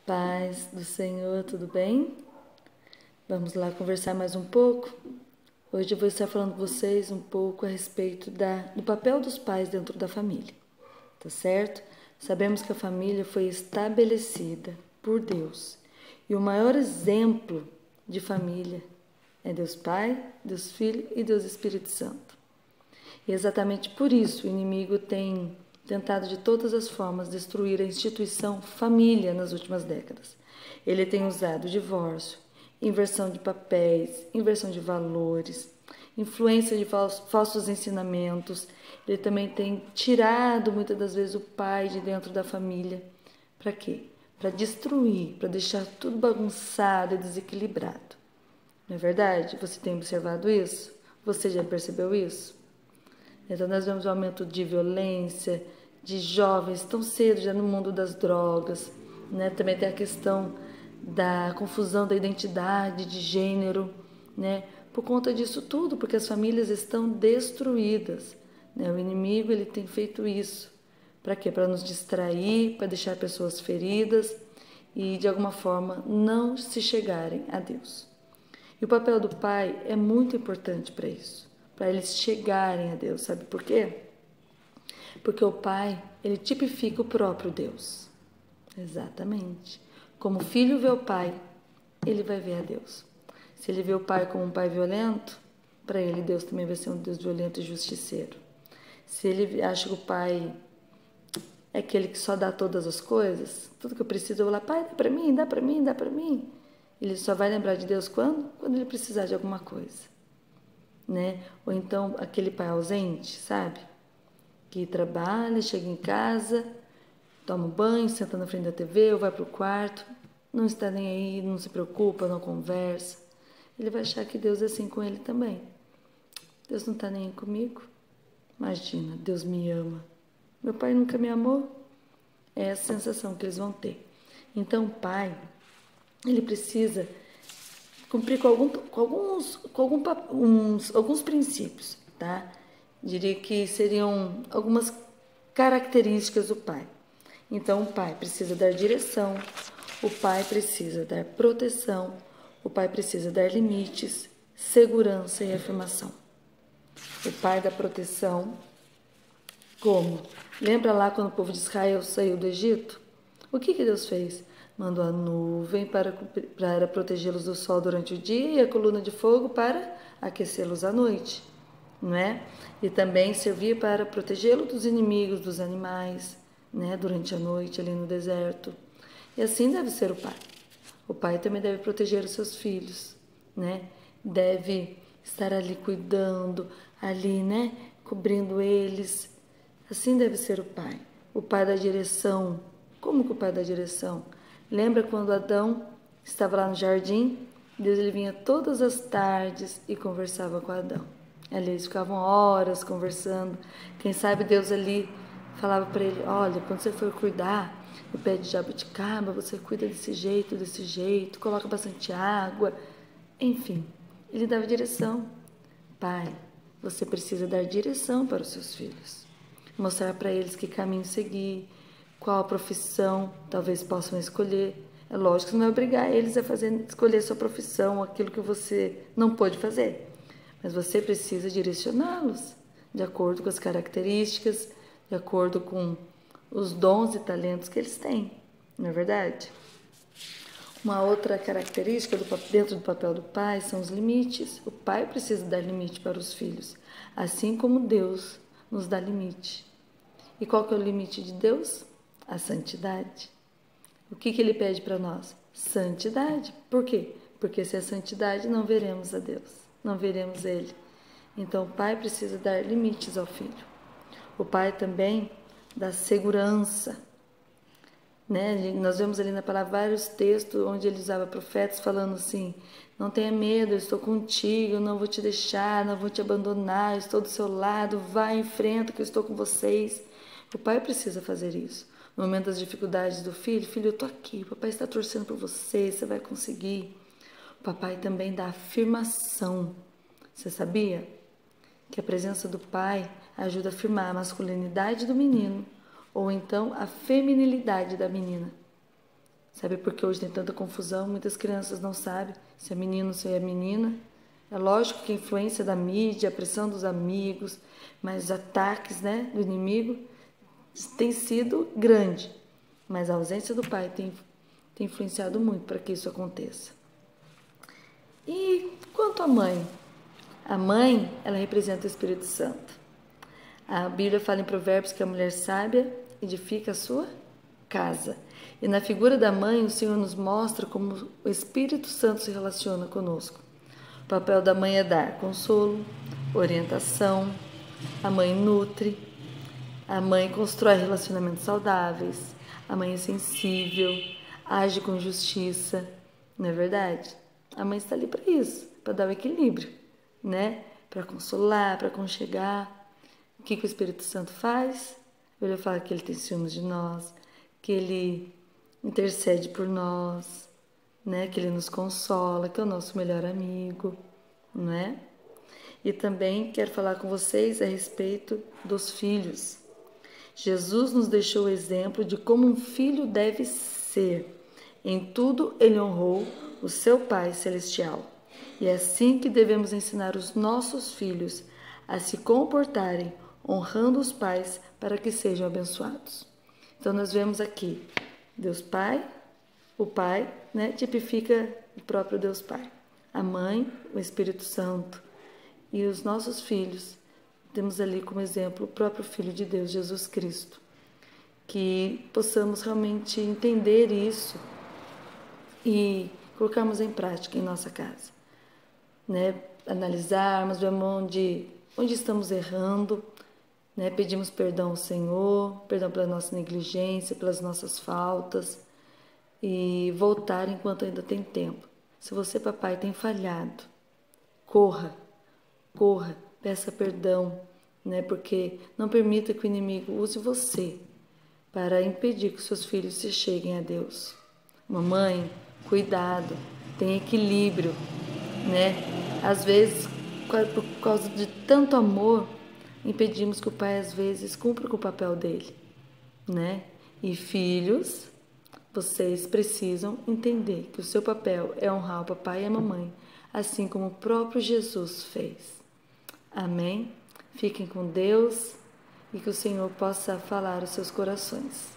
Paz do Senhor, tudo bem? Vamos lá conversar mais um pouco? Hoje eu vou estar falando com vocês um pouco a respeito do papel dos pais dentro da família, tá certo? Sabemos que a família foi estabelecida por Deus e o maior exemplo de família é Deus Pai, Deus Filho e Deus Espírito Santo. E exatamente por isso o inimigo tem tentado de todas as formas destruir a instituição família nas últimas décadas. Ele tem usado divórcio, inversão de papéis, inversão de valores, influência de falsos ensinamentos. Ele também tem tirado muitas das vezes o pai de dentro da família. Para quê? Para destruir, para deixar tudo bagunçado e desequilibrado. Não é verdade? Você tem observado isso? Você já percebeu isso? Então nós vemos o aumento de violência, de jovens tão cedo já no mundo das drogas, né? Também tem a questão da confusão da identidade de gênero, né? Por conta disso tudo, porque as famílias estão destruídas, né? O inimigo ele tem feito isso. Para quê? Para nos distrair, para deixar pessoas feridas e de alguma forma não se chegarem a Deus. E o papel do pai é muito importante para isso, para eles chegarem a Deus. Sabe por quê? Porque o pai, ele tipifica o próprio Deus. Exatamente. Como o filho vê o pai, ele vai ver a Deus. Se ele vê o pai como um pai violento, para ele Deus também vai ser um Deus violento e justiceiro. Se ele acha que o pai é aquele que só dá todas as coisas, tudo que eu preciso, eu vou lá, pai, dá para mim, dá para mim, dá para mim. Ele só vai lembrar de Deus quando? Quando ele precisar de alguma coisa, né? Ou então aquele pai ausente, sabe? Que trabalha, chega em casa, toma um banho, senta na frente da TV ou vai para o quarto, não está nem aí, não se preocupa, não conversa. Ele vai achar que Deus é assim com ele também. Deus não está nem aí comigo. Imagina, Deus me ama. Meu pai nunca me amou. É essa sensação que eles vão ter. Então o pai, ele precisa cumprir com alguns princípios, tá? Diria que seriam algumas características do pai. Então, o pai precisa dar direção, o pai precisa dar proteção, o pai precisa dar limites, segurança e afirmação. O pai dá proteção, como? Lembra lá quando o povo de Israel saiu do Egito? O que Deus fez? Mandou a nuvem para protegê-los do sol durante o dia e a coluna de fogo para aquecê-los à noite, não é? E também servia para protegê-lo dos inimigos, dos animais, né? Durante a noite ali no deserto. E assim deve ser o pai. O pai também deve proteger os seus filhos, né? Deve estar ali cuidando, ali, né? Cobrindo eles. Assim deve ser o pai. O pai da direção. Como que o pai dá direção? Lembra quando Adão estava lá no jardim? Deus ele vinha todas as tardes e conversava com Adão. Ali eles ficavam horas conversando. Quem sabe Deus ali falava para ele, olha, quando você for cuidar do pé de jabuticaba, você cuida desse jeito, coloca bastante água. Enfim, ele dava direção. Pai, você precisa dar direção para os seus filhos. Mostrar para eles que caminho seguir, qual a profissão talvez possam escolher. É lógico que você não vai obrigar eles a escolher sua profissão, aquilo que você não pode fazer. Mas você precisa direcioná-los de acordo com as características, de acordo com os dons e talentos que eles têm. Não é verdade? Uma outra característica dentro do papel do pai são os limites. O pai precisa dar limite para os filhos, assim como Deus nos dá limite. E qual que é o limite de Deus? A santidade. O que ele pede para nós? Santidade. Por quê? Porque sem a santidade não veremos a Deus, não veremos Ele. Então o pai precisa dar limites ao filho. O pai também dá segurança. Né? Nós vemos ali na palavra vários textos onde ele usava profetas falando assim, não tenha medo, eu estou contigo, eu não vou te deixar, não vou te abandonar, eu estou do seu lado, vai, enfrenta que eu estou com vocês. O pai precisa fazer isso. No momento das dificuldades do filho, filho, eu estou aqui, o papai está torcendo por você, você vai conseguir. O papai também dá afirmação. Você sabia que a presença do pai ajuda a afirmar a masculinidade do menino ou então a feminilidade da menina? Sabe por que hoje tem tanta confusão? Muitas crianças não sabem se é menino ou se é menina. É lógico que a influência da mídia, a pressão dos amigos, mas os ataques, né, do inimigo tem sido grande. Mas a ausência do pai tem influenciado muito para que isso aconteça. E quanto à mãe? A mãe, ela representa o Espírito Santo. A Bíblia fala em Provérbios que a mulher sábia edifica a sua casa. E na figura da mãe, o Senhor nos mostra como o Espírito Santo se relaciona conosco. O papel da mãe é dar consolo, orientação, a mãe nutre, a mãe constrói relacionamentos saudáveis, a mãe é sensível, age com justiça, não é verdade? A mãe está ali para isso, para dar o equilíbrio, né? Para consolar, para aconchegar. O que o Espírito Santo faz? Ele fala que ele tem ciúmes de nós, que ele intercede por nós, né? Que ele nos consola, que é o nosso melhor amigo, não é? E também quero falar com vocês a respeito dos filhos. Jesus nos deixou o exemplo de como um filho deve ser. Em tudo ele honrou o seu Pai Celestial. E é assim que devemos ensinar os nossos filhos a se comportarem, honrando os pais para que sejam abençoados. Então nós vemos aqui Deus Pai, o Pai, né, tipifica o próprio Deus Pai. A mãe, o Espírito Santo. E os nossos filhos, temos ali como exemplo o próprio Filho de Deus, Jesus Cristo. Que possamos realmente entender isso e colocarmos em prática em nossa casa, né? Analisarmos, vermos onde estamos errando, né? Pedimos perdão ao Senhor, perdão pela nossa negligência, pelas nossas faltas e voltar enquanto ainda tem tempo. Se você, papai, tem falhado, corra, peça perdão, né? Porque não permita que o inimigo use você para impedir que seus filhos se cheguem a Deus. Mamãe, cuidado, tem equilíbrio, né? Às vezes, por causa de tanto amor, impedimos que o pai às vezes cumpra com o papel dele, né? E filhos, vocês precisam entender que o seu papel é honrar o papai e a mamãe, assim como o próprio Jesus fez. Amém? Fiquem com Deus e que o Senhor possa falar aos seus corações.